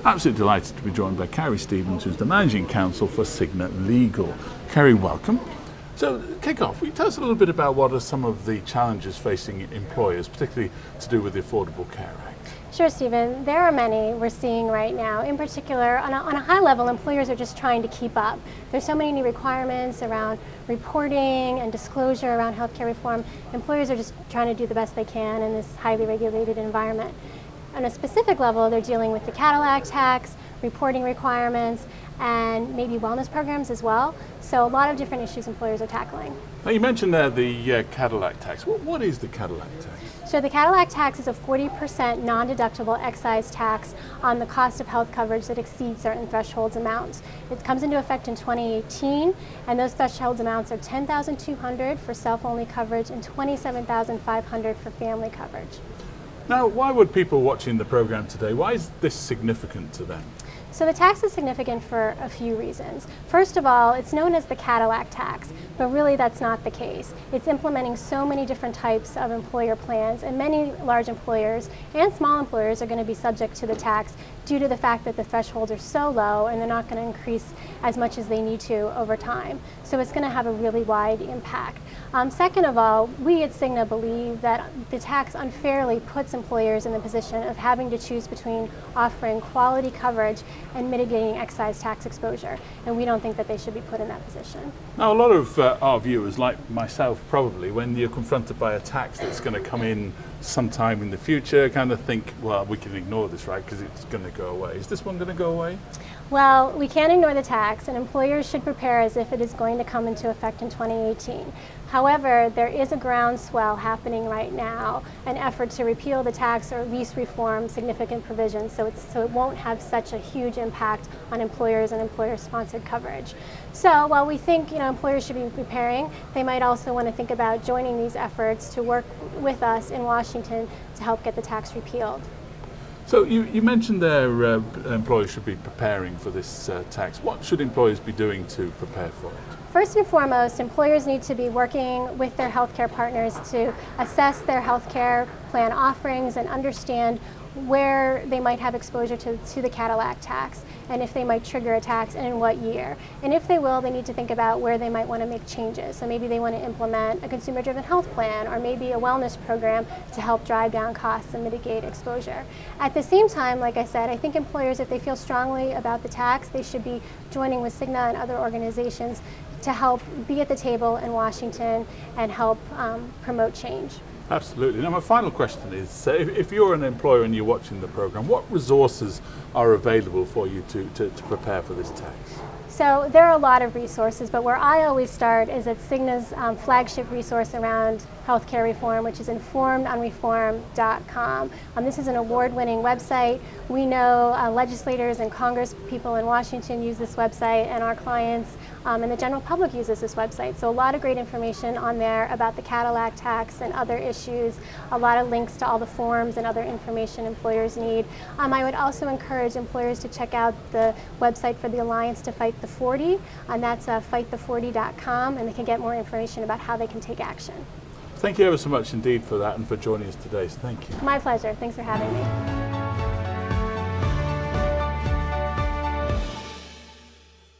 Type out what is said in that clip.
Absolutely delighted to be joined by Carrie Stevens, who's the Managing Counsel for Cigna Legal. Carrie, welcome. So, kick off, will you tell us a little bit about what are some of the challenges facing employers, particularly to do with the Affordable Care Act? Sure, Stephen. There are many we're seeing right now. In particular, on a high level, employers are just trying to keep up. There's so many new requirements around reporting and disclosure around healthcare reform. Employers are just trying to do the best they can in this highly regulated environment. On a specific level, they're dealing with the Cadillac tax, reporting requirements, and maybe wellness programs as well. So a lot of different issues employers are tackling. Now, you mentioned there the Cadillac tax. What is the Cadillac tax? So the Cadillac tax is a 40% non-deductible excise tax on the cost of health coverage that exceeds certain thresholds amounts. It comes into effect in 2018, and those thresholds amounts are $10,200 for self-only coverage and $27,500 for family coverage. Now, why would people watching the program today, why is this significant to them? So the tax is significant for a few reasons. First of all, it's known as the Cadillac tax, but really that's not the case. It's implementing so many different types of employer plans, and many large employers and small employers are going to be subject to the tax due to the fact that the thresholds are so low and they're not going to increase as much as they need to over time. So it's going to have a really wide impact. Second of all, we at Cigna believe that the tax unfairly puts employers in the position of having to choose between offering quality coverage and mitigating excise tax exposure, and we don't think that they should be put in that position. Now, a lot of our viewers, like myself probably, when you're confronted by a tax that's going to come in sometime in the future, kind of think, well, we can ignore this, right, because it's going to go away. Is this one going to go away? Well, we can't ignore the tax, and employers should prepare as if it is going to come into effect in 2018. However, there is a groundswell happening right now, an effort to repeal the tax or at least reform significant provisions so it won't have such a huge impact on employers and employer-sponsored coverage. So while we think employers should be preparing, they might also want to think about joining these efforts to work with us in Washington to help get the tax repealed. So you mentioned their employers should be preparing for this tax. What should employers be doing to prepare for it? First and foremost, employers need to be working with their healthcare partners to assess their healthcare plan offerings and understand where they might have exposure to the Cadillac tax and if they might trigger a tax and in what year. And if they will, they need to think about where they might want to make changes. So maybe they want to implement a consumer-driven health plan or maybe a wellness program to help drive down costs and mitigate exposure. At the same time, like I said, I think employers, if they feel strongly about the tax, they should be joining with Cigna and other organizations to help be at the table in Washington and help promote change. Absolutely. Now, my final question is, if you're an employer and you're watching the program, what resources are available for you to prepare for this tax? So there are a lot of resources, but where I always start is at Cigna's flagship resource around healthcare reform, which is informedonreform.com. This is an award-winning website. We know legislators and Congress people in Washington use this website, and our clients and the general public uses this website. So a lot of great information on there about the Cadillac tax and other issues, a lot of links to all the forms and other information employers need. I would also encourage employers to check out the website for the Alliance to Fight the 40, and that's fightthe40.com, and they can get more information about how they can take action. Thank you ever so much indeed for that and for joining us today. So thank you. My pleasure. Thanks for having me.